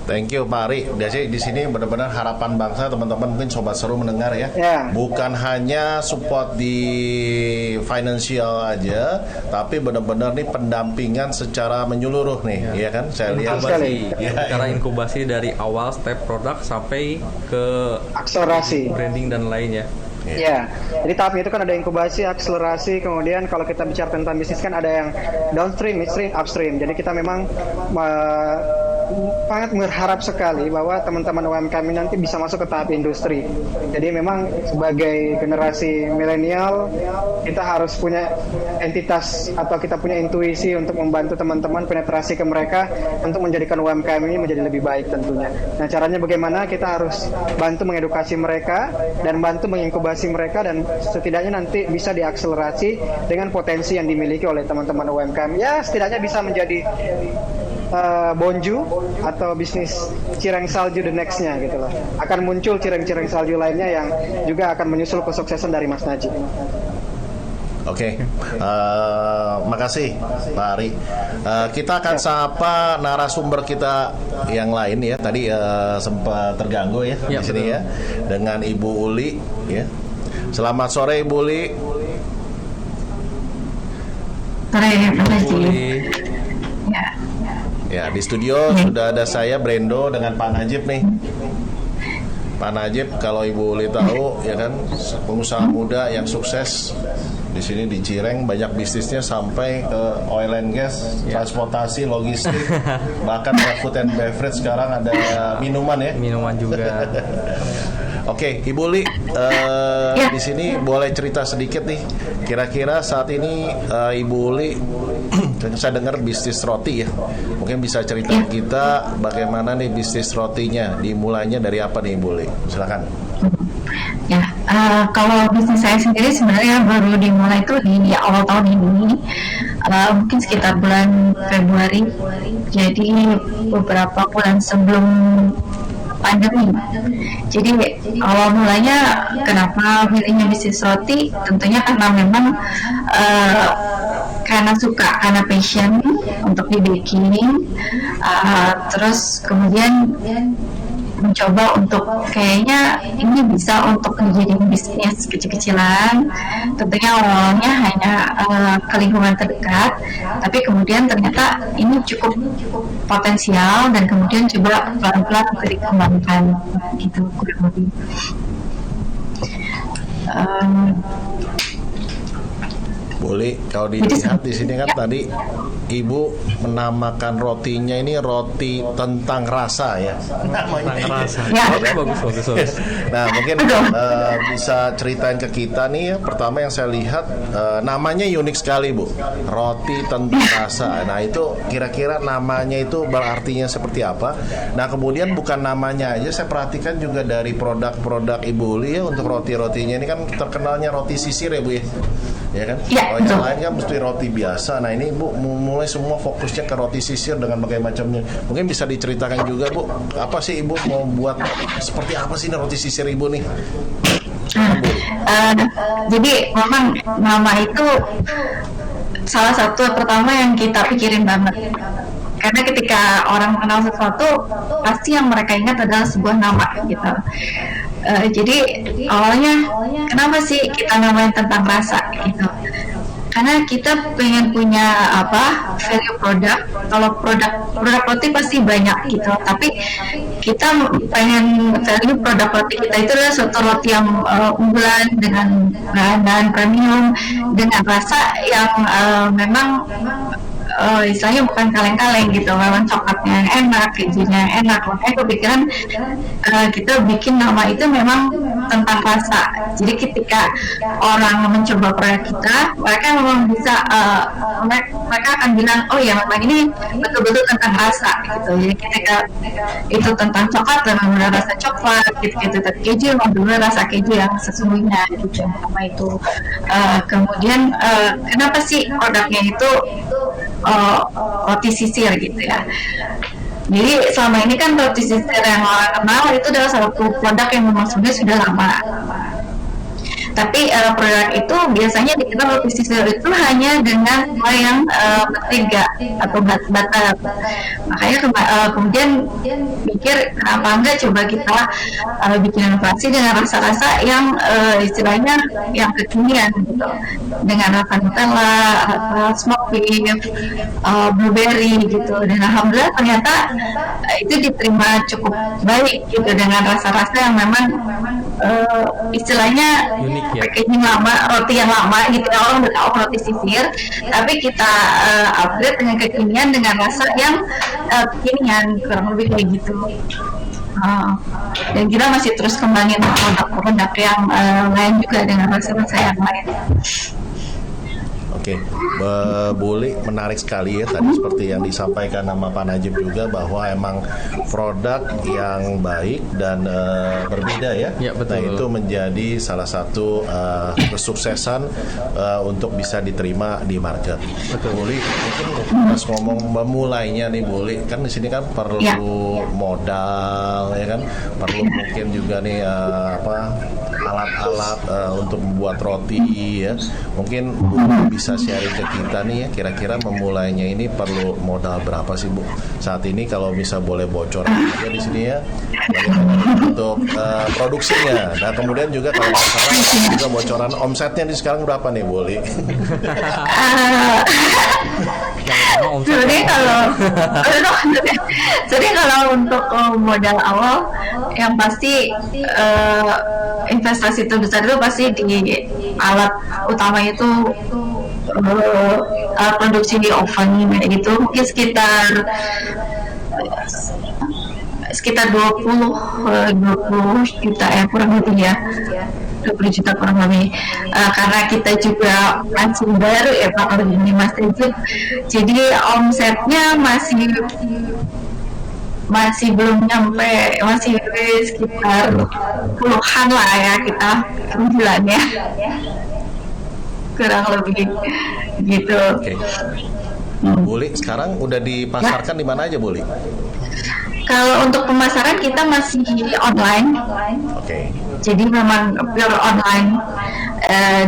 Thank you Pak Ari. Biasanya di sini benar-benar harapan bangsa, teman-teman mungkin sobat seru mendengar ya. Bukan hanya support di financial aja, tapi benar-benar nih pendampingan secara menyeluruh nih, ya kan? Saya lihat cara inkubasi dari awal step produk sampai ke akselerasi, branding dan lainnya. Ya, jadi tahapnya itu kan ada inkubasi, akselerasi, kemudian kalau kita bicara tentang bisnis kan ada yang downstream, midstream, upstream. Jadi kita memang sangat berharap sekali bahwa teman-teman UMKM ini nanti bisa masuk ke tahap industri. Jadi memang sebagai generasi milenial kita harus punya entitas atau kita punya intuisi untuk membantu teman-teman penetrasi ke mereka untuk menjadikan UMKM ini menjadi lebih baik tentunya. Nah caranya bagaimana? Kita harus bantu mengedukasi mereka dan bantu menginkubasi mereka dan setidaknya nanti bisa diakselerasi dengan potensi yang dimiliki oleh teman-teman UMKM. Ya setidaknya bisa menjadi bonju atau bisnis cireng salju the next-nya gitu loh. Akan muncul cireng-cireng salju lainnya yang juga akan menyusul kesuksesan dari Mas Najib. Oke, makasih Pak Ari. Kita akan sapa narasumber kita yang lain ya. Tadi sempat terganggu ya di sini ya dengan Ibu Uli ya. Selamat sore Ibu Uli. Sore Pak Najib. Ya. Ya, di studio sudah ada saya Brendo dengan Pak Najib nih. Pak Najib, kalau Ibu Uli tahu ya kan, pengusaha muda yang sukses di sini di Cireng, banyak bisnisnya sampai ke oil and gas, transportasi, logistik, bahkan food and beverage, sekarang ada minuman ya. Minuman juga. Oke, Ibu Uli, di sini boleh cerita sedikit nih. Kira-kira saat ini Ibu Uli, saya dengar bisnis roti ya. Mungkin bisa cerita kita bagaimana nih bisnis rotinya. Dimulainya dari apa nih Ibu Uli? Silakan. Ya, kalau bisnis saya sendiri sebenarnya baru dimulai itu di awal tahun ini, mungkin sekitar bulan Februari. Jadi beberapa bulan sebelum pandemi. Jadi awal mulanya kenapa pilihnya bisnis roti? Tentunya karena memang karena suka, karena passion untuk di baking. Terus kemudian mencoba untuk kayaknya ini bisa untuk dijadiin bisnis kecil-kecilan. Tentunya awalnya hanya ke lingkungan terdekat, tapi kemudian ternyata ini cukup potensial dan kemudian coba pelan-pelan dikembangkan gitu kurang lebih. Boleh, kalau dilihat di sini kan tadi Ibu menamakan rotinya ini roti tentang rasa ya. Tentang rasa. Ya. Bagus. Nah, mungkin bisa ceritain ke kita nih ya. Pertama yang saya lihat namanya unik sekali, Bu. Roti tentang rasa. Nah, itu kira-kira namanya itu berartinya seperti apa? Nah, kemudian bukan namanya aja, saya perhatikan juga dari produk-produk Ibu Uli ya, untuk roti-rotinya ini kan terkenalnya roti sisir ya, Bu ya. Ya kan? Ya, kalau yang lain kan mesti roti biasa. Nah, ini Bu mulai semua fokusnya ke roti sisir dengan berbagai macamnya. Mungkin bisa diceritakan juga, Bu, apa sih Ibu mau buat, seperti apa sih roti sisir Ibu nih? Jadi memang nama itu salah satu pertama yang kita pikirin banget. Karena ketika orang kenal sesuatu, pasti yang mereka ingat adalah sebuah nama gitu. Jadi awalnya kenapa sih kita namain tentang rasa gitu? Karena kita pengen punya value produk. Kalau produk roti pasti banyak gitu, tapi kita pengen value produk roti kita itu adalah suatu roti yang unggulan dengan bahan premium, dengan rasa yang memang istilahnya bukan kaleng-kaleng gitu, memang coklatnya yang enak, kejunya yang enak. Makanya kepikiran kita bikin nama itu memang tentang rasa. Jadi ketika orang mencoba produk kita, mereka memang bisa mereka akan bilang, oh ya memang ini betul-betul tentang rasa gitu. Jadi ketika itu tentang coklat, memang benar rasa coklat gitu. Tapi keju memang benar rasa keju yang sesungguhnya gitu. Nama itu kemudian kenapa sih produknya itu roti sisir gitu ya. Jadi selama ini kan roti sisir yang orang kenal itu adalah satu produk yang memang sebenarnya sudah lama. Tapi produk itu biasanya dikenal roti sisir itu hanya dengan yang mentega atau butter. Makanya kemudian mikir kenapa enggak coba kita bikin inovasi dengan rasa-rasa yang istilahnya yang kekinian gitu, dengan rasa Nutella, smoke beef, blueberry gitu. Dan alhamdulillah ternyata itu diterima cukup baik gitu, dengan rasa-rasa yang memang istilahnya packaging lama, roti yang lama gitu, orang udah tahu roti sisir, tapi kita upgrade dengan kekinian, dengan rasa yang kekinian, kurang lebih kayak gitu. Dan kita masih terus kembangin produk-produk yang lain juga dengan rasa-rasa yang lain. Oke, boleh, menarik sekali ya tadi seperti yang disampaikan sama Pak Najib juga, bahwa emang produk yang baik dan berbeda ya. Ya, betul. Nah, itu menjadi salah satu kesuksesan untuk bisa diterima di market. Betul. Boleh, mungkin pas ngomong memulainya nih, boleh kan di sini kan perlu modal ya kan, perlu mungkin juga nih alat-alat untuk membuat roti ya. Mungkin bisa sharing ke kita nih ya, kira-kira memulainya ini perlu modal berapa sih Bu? Saat ini kalau bisa boleh bocoran juga di sini ya, untuk produksinya. Nah, kemudian juga kalau masalah juga bocoran omsetnya di sekarang berapa nih, boleh? Yang utama omset. Sebenarnya kalau untuk modal awal yang pasti investasi terbesar itu pasti di alat utama itu alat produksi di oven itu mungkin sekitar 20 juta ya kurang lebih ya. 20 juta kurang lebih karena kita juga masih baru ya Pak kalau ini Mas Tejib, jadi omsetnya masih belum nyampe, masih sekitar puluhan lah ya kita bulannya kurang lebih gitu. Oke. Buli sekarang udah dipasarkan di mana aja Buli? Kalau untuk pemasaran kita masih online. Oke. Jadi memang pure online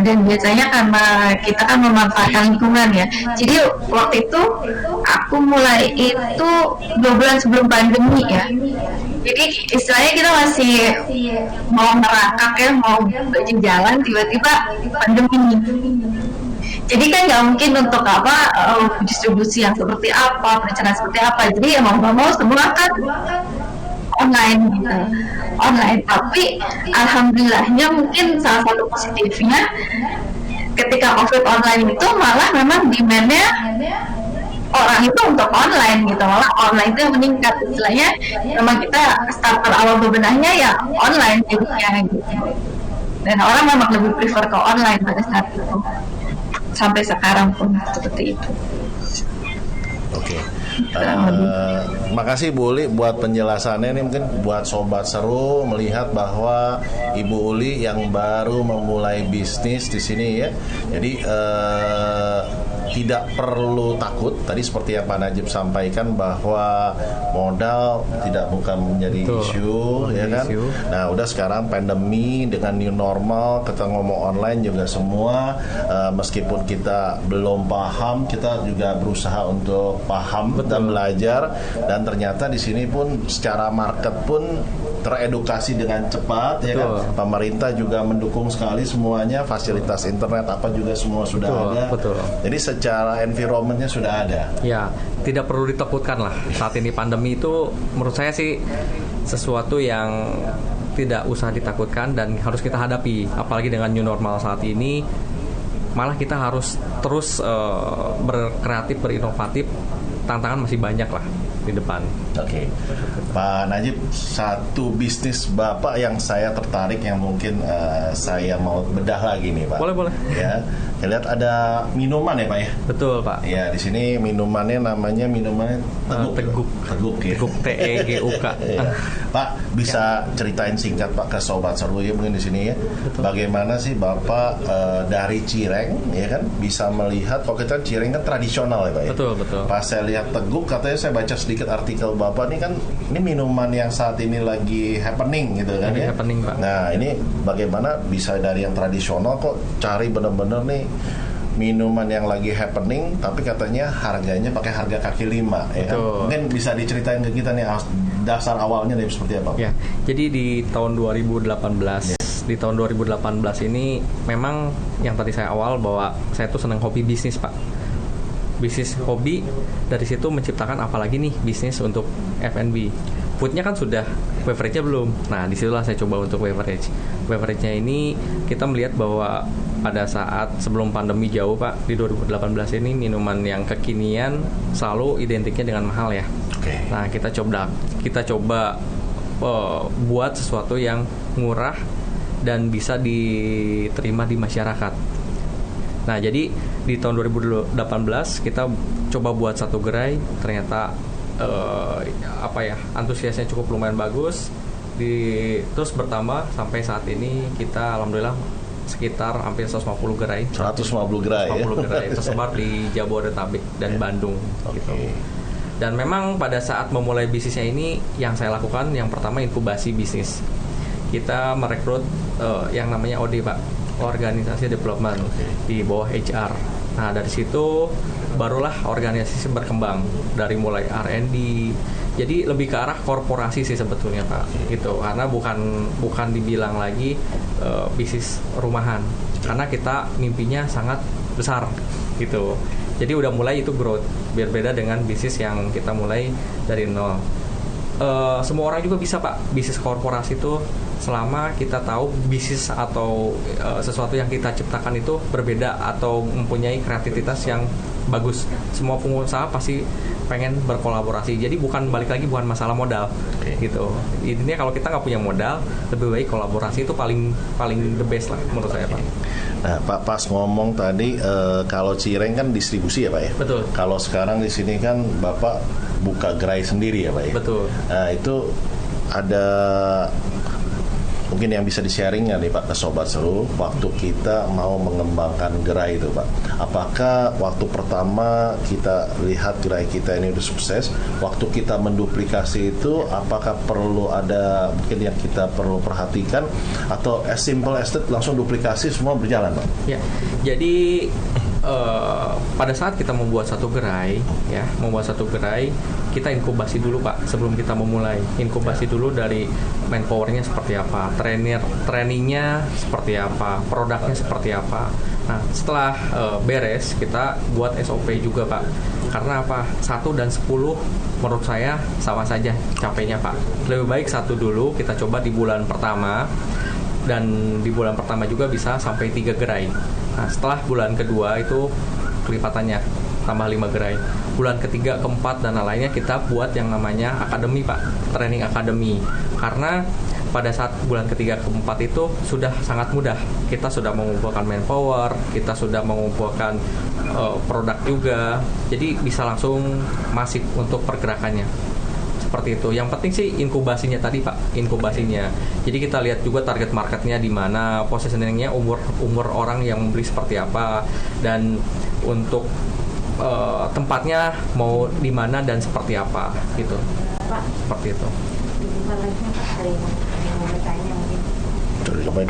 dan biasanya karena kita kan memanfaatkan lingkungan ya. Jadi waktu itu aku mulai itu 2 bulan sebelum pandemi ya. Jadi istilahnya kita masih mau merangkak ya, mau jalan tiba-tiba pandemi. Jadi kan nggak mungkin untuk distribusi yang seperti apa, perencanaan seperti apa. Jadi ya mau nggak mau semua kan online gitu, online. Tapi alhamdulillahnya mungkin salah satu positifnya ketika COVID online itu malah memang demand-nya orang itu untuk online gitu, malah online itu yang meningkat. Istilahnya memang kita starter awal bebenahnya ya online jadinya gitu. Dan orang memang lebih prefer ke online pada saat itu. Sampai sekarang pun seperti itu. Oke. Makasih Bu Uli buat penjelasannya. Ini mungkin buat sobat seru melihat bahwa Ibu Uli yang baru memulai bisnis di sini ya. Jadi tidak perlu takut. Tadi seperti yang Pak Najib sampaikan bahwa modal bukan menjadi isu, ya kan? Nah, udah sekarang pandemi dengan new normal, kita ngomong online juga semua. Meskipun kita belum paham, kita juga berusaha untuk paham dan belajar. Dan ternyata di sini pun secara market pun teredukasi dengan cepat, ya kan? Pemerintah juga mendukung sekali semuanya, fasilitas internet apa juga semua sudah ada. Jadi secara environmentnya sudah ada. Ya, tidak perlu ditakutkan lah. Saat ini pandemi itu menurut saya sih sesuatu yang tidak usah ditakutkan dan harus kita hadapi. Apalagi dengan new normal saat ini, malah kita harus terus berkreatif, berinovatif. Tantangan masih banyak lah di depan. Oke. Pak Najib, satu bisnis Bapak yang saya tertarik, yang mungkin saya mau bedah lagi nih Pak. Boleh. Ya, saya lihat ada minuman ya Pak ya. Betul Pak. Ya, di sini minumannya namanya Teguk. Teguk ya. Teguk TEGUK. Ya. Pak, bisa ceritain singkat Pak ke sobat seru ya mungkin di sini ya. Betul. Bagaimana sih Bapak dari Cireng ya kan bisa melihat, kalau kita Cireng kan tradisional ya Pak ya. Betul. Pas saya lihat Teguk, katanya saya baca sedikit artikel Bapak nih kan, ini minuman yang saat ini lagi happening gitu kan ya. Happening Pak. Nah, ini bagaimana bisa dari yang tradisional kok cari bener-bener nih minuman yang lagi happening, tapi katanya harganya pakai harga kaki lima ya kan? Mungkin bisa diceritain ke kita nih dasar awalnya dari seperti apa? Ya, jadi di tahun 2018 di tahun 2018 ini memang yang tadi saya awal bahwa saya tuh senang hobi bisnis Pak. Bisnis hobi, dari situ menciptakan apalagi nih bisnis untuk F&B. Foodnya kan sudah, beverage-nya belum. Nah, disitulah saya coba untuk beverage. Beverage-nya ini kita melihat bahwa pada saat sebelum pandemi jauh Pak, di 2018 ini minuman yang kekinian selalu identiknya dengan mahal ya. Nah, kita coba buat sesuatu yang murah dan bisa diterima di masyarakat. Nah, jadi di tahun 2018 kita coba buat satu gerai, ternyata antusiasnya cukup lumayan bagus. Terus bertambah sampai saat ini kita alhamdulillah sekitar hampir 150 gerai. 150 gerai ya. 150 gerai tersebar di Jabodetabek dan Bandung gitu. Dan memang pada saat memulai bisnisnya ini yang saya lakukan yang pertama inkubasi bisnis. Kita merekrut yang namanya OD Pak, organisasi development di bawah HR. Nah, dari situ barulah organisasi berkembang dari mulai R&D. Jadi lebih ke arah korporasi sih sebetulnya Pak. Gitu. Karena bukan dibilang lagi bisnis rumahan. Karena kita mimpinya sangat besar gitu. Jadi udah mulai itu growth, berbeda dengan bisnis yang kita mulai dari nol. Semua orang juga bisa Pak, bisnis korporasi itu selama kita tahu bisnis atau sesuatu yang kita ciptakan itu berbeda atau mempunyai kreativitas yang bagus. Semua pengusaha pasti pengen berkolaborasi. Jadi bukan masalah modal gitu. Intinya kalau kita nggak punya modal, lebih baik kolaborasi itu paling the best lah menurut saya Pak. Nah, Pak pas ngomong tadi kalau Cireng kan distribusi ya Pak ya. Betul. Kalau sekarang di sini kan Bapak buka gerai sendiri ya Pak ya. Betul. Nah, itu ada mungkin yang bisa di-sharing ya nih Pak ke Sobat Seru, waktu kita mau mengembangkan gerai itu Pak. Apakah waktu pertama kita lihat gerai kita ini udah sukses, waktu kita menduplikasi itu apakah perlu ada mungkin yang kita perlu perhatikan atau as simple as that langsung duplikasi semua berjalan Pak? Ya, jadi pada saat kita membuat satu gerai, kita inkubasi dulu Pak sebelum kita memulai. Inkubasi dulu dari manpowernya seperti apa, trainingnya seperti apa, produknya seperti apa. Nah, setelah beres kita buat SOP juga Pak. Karena apa? 1 dan 10 menurut saya sama saja capeknya Pak. Lebih baik 1 dulu kita coba di bulan pertama. Dan di bulan pertama juga bisa sampai 3 gerai. Nah, setelah bulan kedua itu kelipatannya tambah 5 gerai. Bulan ketiga, keempat dan lainnya kita buat yang namanya akademi Pak, training akademi. Karena pada saat bulan ketiga keempat itu sudah sangat mudah. Kita sudah mengumpulkan manpower, kita sudah mengumpulkan produk juga. Jadi bisa langsung masif untuk pergerakannya. Seperti itu. Yang penting sih inkubasinya tadi Pak, inkubasinya. Jadi kita lihat juga target marketnya di mana, positioningnya umur orang yang membeli seperti apa, dan untuk tempatnya mau di mana dan seperti apa gitu. Pak, Seperti itu. dibuka live-nya Pak, ada yang mau bertanya mungkin. Cobain.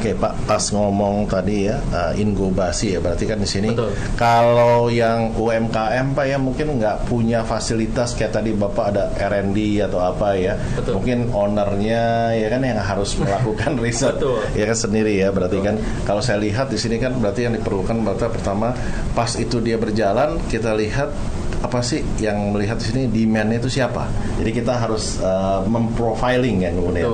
Oke Pak, pas ngomong tadi ya inkubasi ya, berarti kan di sini kalau yang UMKM Pak ya mungkin nggak punya fasilitas kayak tadi Bapak ada R&D atau apa ya. Betul. Mungkin ownernya ya kan yang harus melakukan riset ya kan sendiri ya, berarti kan kalau saya lihat di sini kan berarti yang diperlukan berarti pertama pas itu dia berjalan kita lihat apa sih yang melihat di sini demand-nya itu siapa. Jadi kita harus memprofiling ya kemudian.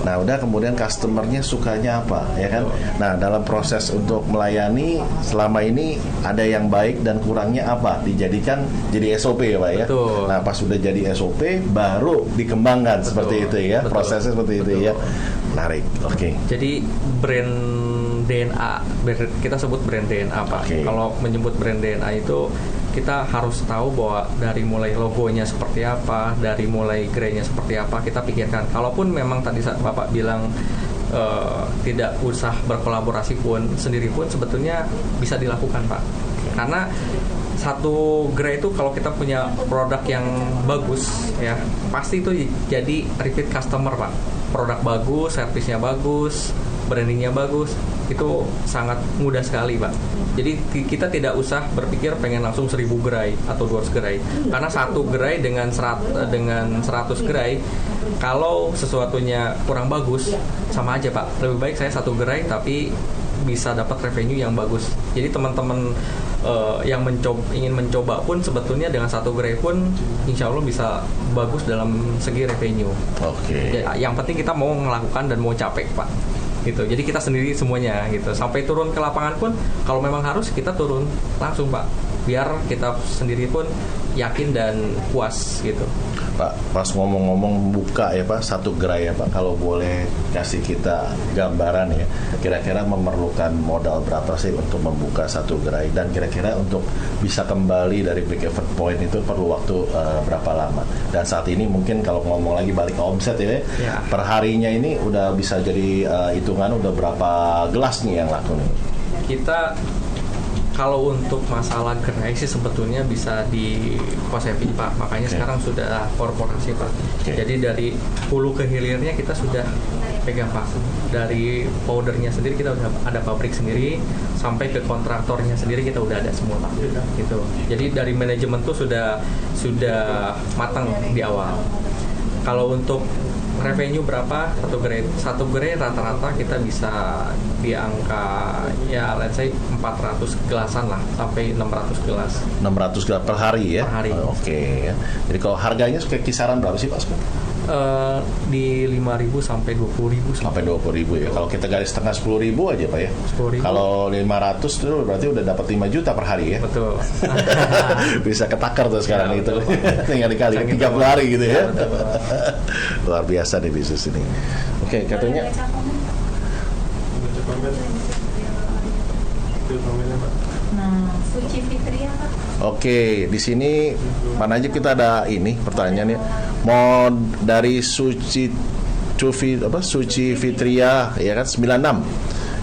Nah, udah kemudian customer-nya sukanya apa ya kan. Nah, dalam proses untuk melayani selama ini ada yang baik dan kurangnya apa dijadikan jadi SOP ya Pak ya. Nah, pas sudah jadi SOP baru dikembangkan seperti itu ya. Prosesnya seperti itu ya. Menarik. Oke. Jadi brand DNA, kita sebut brand DNA Pak. Kalau menyebut brand DNA itu kita harus tahu bahwa dari mulai logonya seperti apa, dari mulai gerainya seperti apa, kita pikirkan. Kalaupun memang tadi Bapak bilang tidak usah berkolaborasi pun, sendiri pun sebetulnya bisa dilakukan Pak. Karena satu gerai itu kalau kita punya produk yang bagus ya, pasti itu jadi repeat customer Pak. Produk bagus, servisnya bagus, brandingnya bagus, itu sangat mudah sekali Pak. Jadi kita tidak usah berpikir pengen langsung 1000 gerai atau 200 gerai. Karena satu gerai dengan 100 gerai, kalau sesuatunya kurang bagus, sama aja Pak. Lebih baik saya satu gerai tapi bisa dapat revenue yang bagus. Jadi teman-teman yang ingin mencoba pun sebetulnya dengan satu gerai pun insya Allah bisa bagus dalam segi revenue. Yang penting kita mau melakukan dan mau capek Pak. Gitu. Jadi kita sendiri semuanya gitu. Sampai turun ke lapangan pun kalau memang harus kita turun langsung Pak. Biar kita sendiri pun yakin dan puas gitu. Pak, pas ngomong-ngomong buka ya Pak, satu gerai ya Pak, kalau boleh kasih kita gambaran ya, kira-kira memerlukan modal berapa sih untuk membuka satu gerai, dan kira-kira untuk bisa kembali dari break even point itu perlu waktu berapa lama? Dan saat ini mungkin kalau ngomong lagi balik ke omset ya, per harinya ini udah bisa jadi hitungan udah berapa gelas nih yang laku nih? Kita kalau untuk masalah gerai sih sebetulnya bisa di cost saving Pak. Makanya sekarang sudah korporasi Pak. Jadi dari hulu ke hilirnya kita sudah pegang Pak. Dari powdernya sendiri kita udah ada pabrik sendiri, sampai ke kontraktornya sendiri kita udah ada semua Pak. Gitu. Jadi dari manajemen tuh sudah matang di awal. Kalau untuk revenue berapa satu grade rata-rata kita bisa di angka ya let's say 400 gelasan lah sampai 600 gelas 600 gelas per hari ya. Per hari. Oke ya. Jadi kalau harganya kayak kisaran berapa sih Pak? Di 5.000 sampai 20.000 Sampai 20.000 ya. Kalau kita garis tengah 10.000 aja Pak ya. 10.000. Kalau 500 itu berarti udah dapat 5 juta per hari ya. Betul. Bisa ketakar tuh sekarang Ya, itu. betul. Tinggal dikali Sangat 30 hari gitu ya. Ya, betul. Luar biasa nih bisnis ini. Oke, katanya Suci Fitria Pak. oke, di sini Pak Najib kita ada ini pertanyaannya. Mau dari Suci Fitria ya kan 96.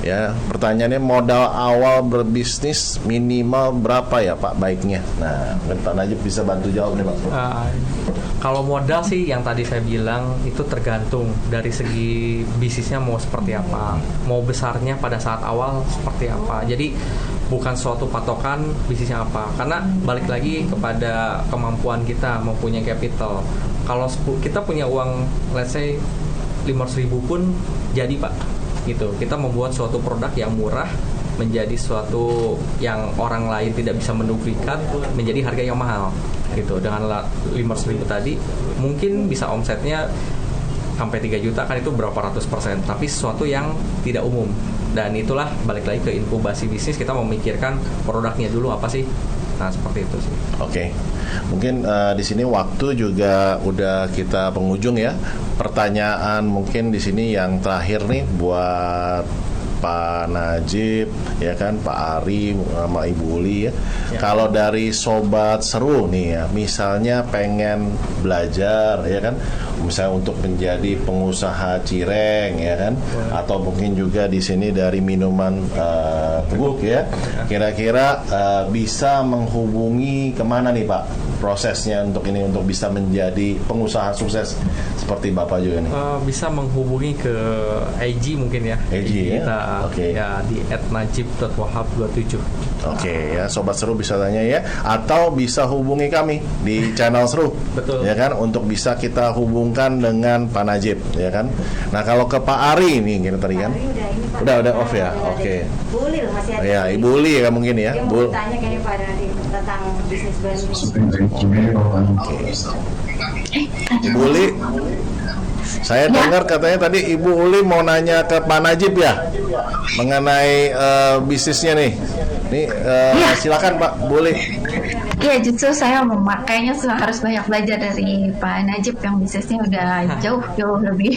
Ya, pertanyaannya modal awal berbisnis minimal berapa ya Pak baiknya? Nah, mungkin Pak Najib bisa bantu jawab nih Pak. Kalau modal sih yang tadi saya bilang itu tergantung dari segi bisnisnya mau seperti apa, mau besarnya pada saat awal seperti apa. Jadi bukan suatu patokan bisnisnya apa, karena balik lagi kepada kemampuan kita mempunyai capital. Kalau kita punya uang let's say 500.000 pun jadi Pak. Gitu. Kita membuat suatu produk yang murah menjadi suatu yang orang lain tidak bisa menduplikat menjadi harga yang mahal. Gitu. Dengan 500.000 tadi mungkin bisa omsetnya sampai 3 juta kan itu berapa ratus%, tapi sesuatu yang tidak umum. Dan itulah balik lagi ke inkubasi bisnis, kita memikirkan produknya dulu apa sih. Nah, seperti itu sih. Oke. Mungkin di sini waktu juga udah kita penghujung ya. Pertanyaan mungkin di sini yang terakhir nih buat Pak Najib ya kan, Pak Ari sama Ibu Uli ya. Kalau dari sobat seru nih ya, misalnya pengen belajar ya kan, misalnya untuk menjadi pengusaha cireng ya kan, atau mungkin juga di sini dari minuman teguk ya. Kira-kira bisa menghubungi kemana nih Pak prosesnya untuk ini, untuk bisa menjadi pengusaha sukses seperti Bapak juga nih? Bisa menghubungi ke IG mungkin ya. IG ya? Kita Oke. ya di @najib.wahab27. Oke ya, sobat seru bisa tanya ya, atau bisa hubungi kami di channel seru. Betul. Ya kan, untuk bisa kita hubungkan dengan Pak Najib ya kan. Nah, kalau ke Pak Ari nih kita tadi kan. Hari udah ini Pak. Udah off ya. Udah Oke. ada. Bu Ulil masih ada. Ya, Ibu Uli ya mungkin ya. Dia mau tanya kayaknya pada nanti tentang bisnis baru. Ibu Uli, saya dengar katanya tadi Ibu Uli mau nanya ke Pak Najib ya mengenai bisnisnya nih. Nih silakan Pak, Bu Uli. Iya, justru saya memakainya harus banyak belajar dari Pak Najib yang bisnisnya udah jauh lebih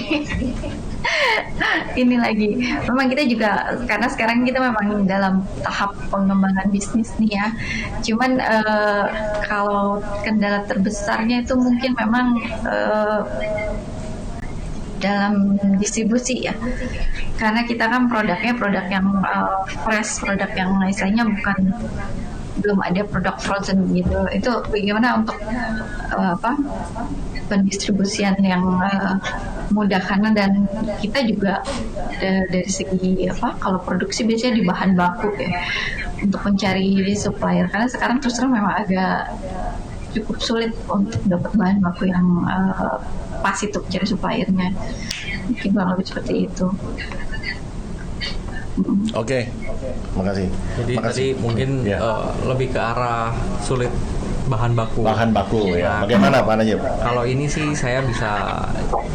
ini lagi. Memang kita juga karena sekarang kita memang dalam tahap pengembangan bisnis nih ya. Cuman kalau kendala terbesarnya itu mungkin memang dalam distribusi ya, karena kita kan produknya produk yang fresh, produk yang istilahnya belum ada produk frozen gitu. Itu bagaimana untuk pendistribusian yang mudah, karena dan kita juga dari segi kalau produksi biasanya di bahan baku ya, untuk mencari supplier, karena sekarang terus terang memang agak cukup sulit untuk dapat bahan baku yang pas itu mencari suppliernya. Mungkin kurang lebih seperti itu. Oke. Makasih. Jadi Makasih. tadi mungkin Ya. lebih ke arah sulit bahan baku. Bahan baku ya. Nah, Bagaimana Pak Najib? Kalau ini sih saya bisa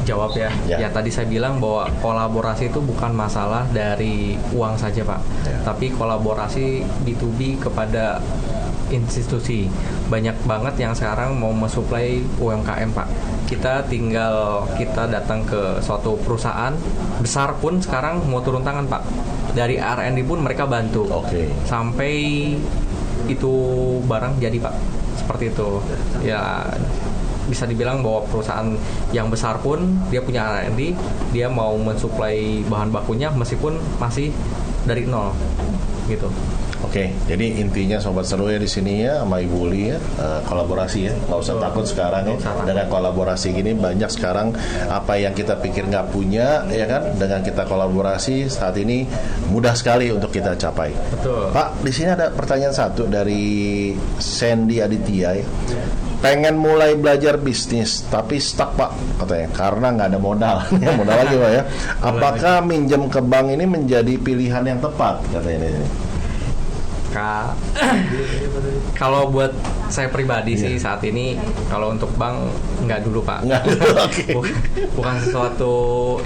jawab ya. Ya. Ya tadi saya bilang bahwa kolaborasi itu bukan masalah dari uang saja Pak, Ya. tapi kolaborasi B2B kepada institusi. Banyak banget yang sekarang mau mensuplai UMKM Pak. Kita datang ke suatu perusahaan besar pun sekarang mau turun tangan Pak. Dari R&D pun mereka bantu. Oke. Sampai itu barang jadi Pak. Seperti itu. Ya bisa dibilang bahwa perusahaan yang besar pun dia punya R&D, dia mau mensuplai bahan bakunya meskipun masih dari nol gitu. Oke, jadi intinya sobat seru ya di sini ya sama Ibu Uli ya, kolaborasi ya, nggak usah takut sekarang ya. Dengan kolaborasi gini banyak sekarang apa yang kita pikir nggak punya ya kan, dengan kita kolaborasi saat ini mudah sekali untuk kita capai. Betul. Pak, di sini ada pertanyaan satu dari Sandy Aditya ya. pengen mulai belajar bisnis tapi stuck Pak katanya karena nggak ada modal. Modal lagi Pak ya. Apakah minjem ke bank ini menjadi pilihan yang tepat katanya ini? Kalau buat saya pribadi sih saat ini kalau untuk bank nggak dulu Pak. Nggak dulu, oke. Bukan sesuatu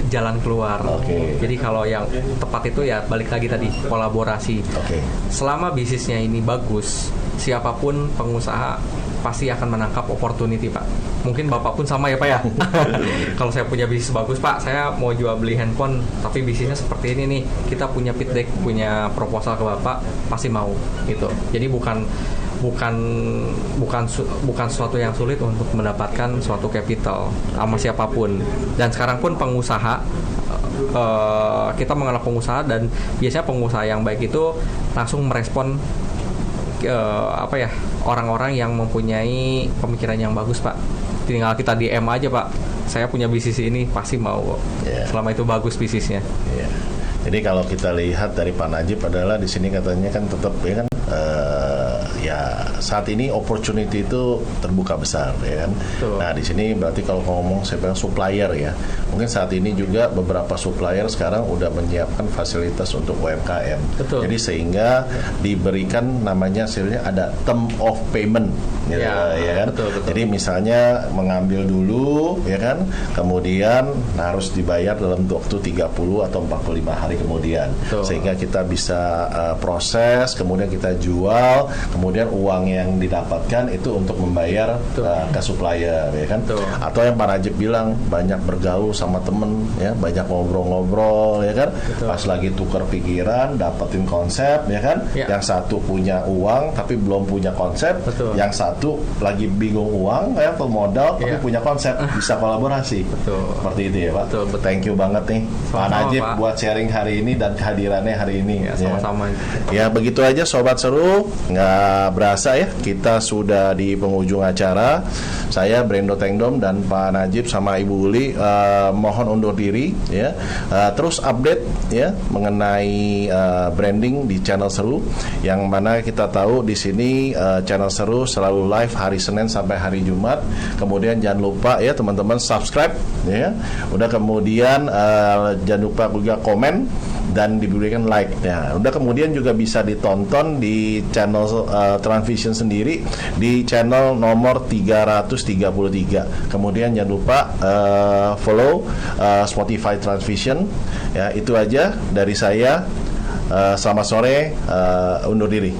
jalan keluar. Oke. Jadi kalau yang tepat itu ya balik lagi tadi kolaborasi. Oke. Selama bisnisnya ini bagus, siapapun pengusaha pasti akan menangkap opportunity Pak. Mungkin Bapak pun sama ya Pak ya. Kalau saya punya bisnis bagus Pak, saya mau jual beli handphone tapi bisnisnya seperti ini nih, kita punya pitch deck, punya proposal ke Bapak, pasti mau gitu. Jadi bukan sesuatu yang sulit untuk mendapatkan suatu capital sama siapapun. Dan sekarang pun pengusaha kita mengenal pengusaha dan biasanya pengusaha yang baik itu langsung merespon orang-orang yang mempunyai pemikiran yang bagus Pak. Tinggal kita DM aja Pak, saya punya bisnis ini, pasti mau selama itu bagus bisnisnya. Jadi kalau kita lihat dari Pak Najib adalah di sini katanya kan tetap ya kan ya saat ini opportunity itu terbuka besar ya kan. Betul. Nah di sini berarti kalau ngomong saya bilang supplier ya, mungkin saat ini juga beberapa supplier sekarang udah menyiapkan fasilitas untuk UMKM. Betul. Jadi sehingga diberikan namanya hasilnya ada term of payment gitu, ya kan. Betul. Jadi misalnya mengambil dulu ya kan, kemudian harus dibayar dalam waktu 30 atau 45 hari kemudian. Betul. Sehingga kita bisa proses, kemudian kita jual, kemudian uang yang didapatkan itu untuk membayar ke supplier ya kan. Betul. Atau yang Pak Najib bilang banyak bergaul sama temen ya, banyak ngobrol-ngobrol ya kan. Betul. Pas lagi tukar pikiran, dapetin konsep ya kan. Ya. Yang satu punya uang tapi belum punya konsep. Betul. Yang satu lagi bingung uang ya, pemodal tapi Ya. punya konsep, bisa kolaborasi. Betul. Seperti itu ya Pak. Betul. Thank you banget nih Pak Sama-sama, Najib Pak. buat sharing hari ini dan kehadirannya hari ini. Ya, sama-sama. Ya begitu aja Sobat Seru, nggak berasa ya kita sudah di penghujung acara. Saya Brendo Tengdom dan Pak Najib sama Ibu Uli mohon undur diri ya. Terus update ya mengenai branding di channel Seru, yang mana kita tahu di sini channel Seru selalu live hari Senin sampai hari Jumat. Kemudian jangan lupa ya teman-teman subscribe ya. Udah kemudian jangan lupa juga komen dan diberikan like. Ya, udah kemudian juga bisa ditonton di channel Transvision sendiri di channel nomor 333. Kemudian jangan lupa follow Spotify Transvision. Ya, itu aja dari saya. Selamat sore, undur diri.